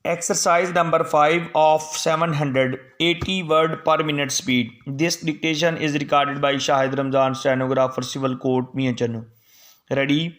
Exercise number 5 of 780 word per minute speed. This dictation is recorded by Shahid Ramzan, stenographer, Civil Court, Mianchanu. Ready?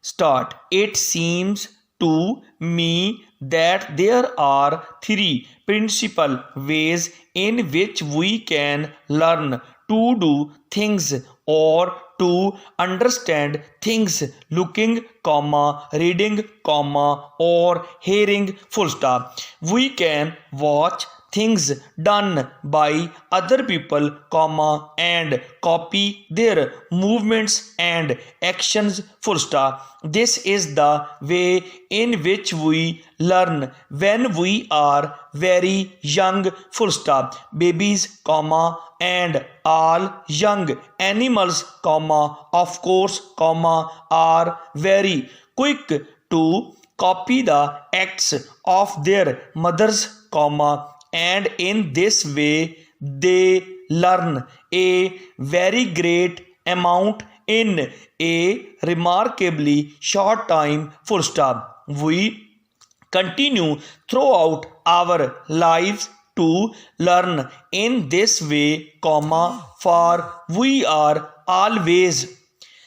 Start. It seems to me that there are three principal ways in which we can learn to do things or to understand things: looking, comma, reading, comma, or hearing, full stop. We can watch things done by other people, comma, and copy their movements and actions, full stop. This is the way in which we learn when we are very young, full stop. Babies, comma, and all young animals, comma, of course, comma, are very quick to copy the acts of their mothers, comma, and in this way they learn a very great amount in a remarkably short time, full stop. We continue throughout our lives to learn in this way, comma, for we are always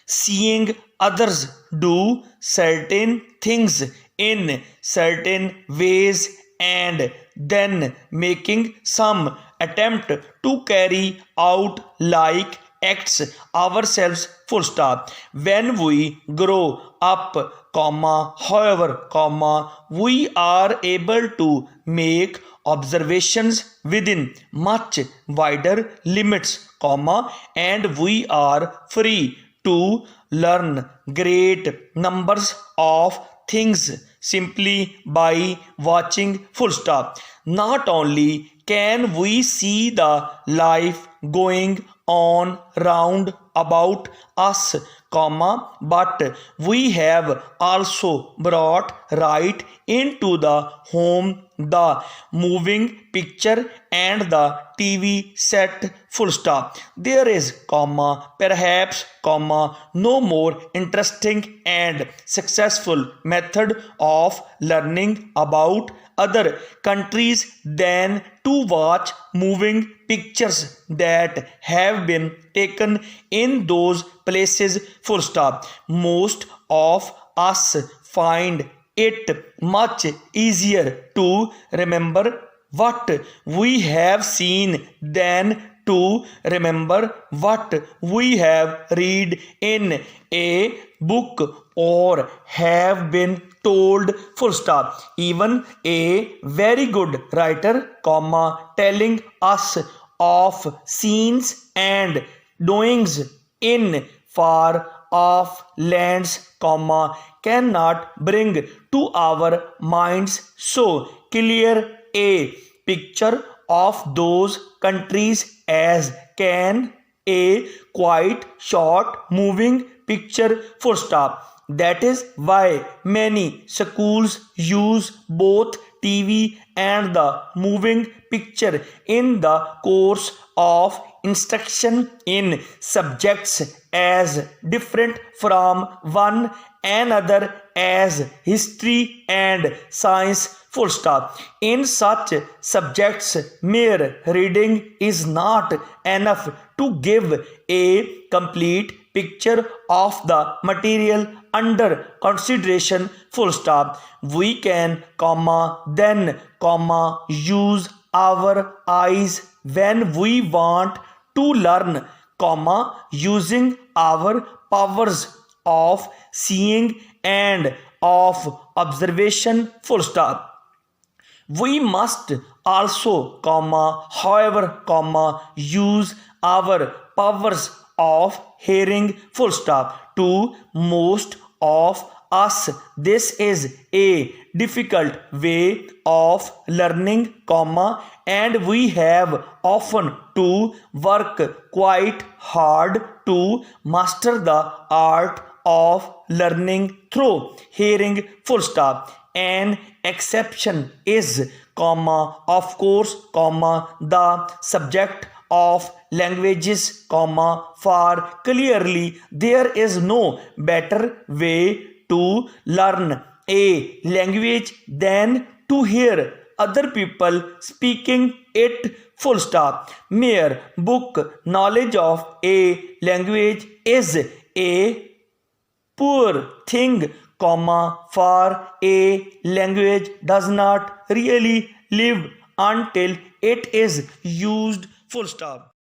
seeing others do certain things in certain ways and then making some attempt to carry out like acts ourselves, full stop. When we grow up, comma, however, comma, we are able to make observations within much wider limits, comma, and we are free to learn great numbers of things simply by watching, full stop. Not only can we see the life going on round about us, comma, but we have also brought right into the home the moving picture and the TV set, full stop. There is, comma, perhaps, comma, no more interesting and successful method of learning about other countries than to watch moving pictures that have been taken in those places, full stop. Most of us find it much easier to remember what we have seen than to remember what we have read in a book or have been told, full stop. Even a very good writer, comma, telling us of scenes and doings in far off lands, comma, cannot bring to our minds so clear a picture of those countries as can a quite short moving picture, full stop. That is why many schools use both TV and the moving picture in the course of instruction in subjects as different from one another as history and science, full stop. In such subjects, mere reading is not enough to give a complete picture of the material under consideration, full stop. We can, comma, then, comma, use our eyes when we want to learn, comma, using our powers of seeing and of observation, full stop. We must also, comma, however, comma, use our powers of hearing, full stop. To most of us, this is a difficult way of learning, comma, and we have often to work quite hard to master the art of learning through hearing, full stop. An exception is, comma, of course, comma, the subject of languages, comma, for clearly there is no better way to learn a language than to hear other people speaking it, full stop. Mere book knowledge of a language is a poor thing, comma, for a language does not really live until it is used, full stop.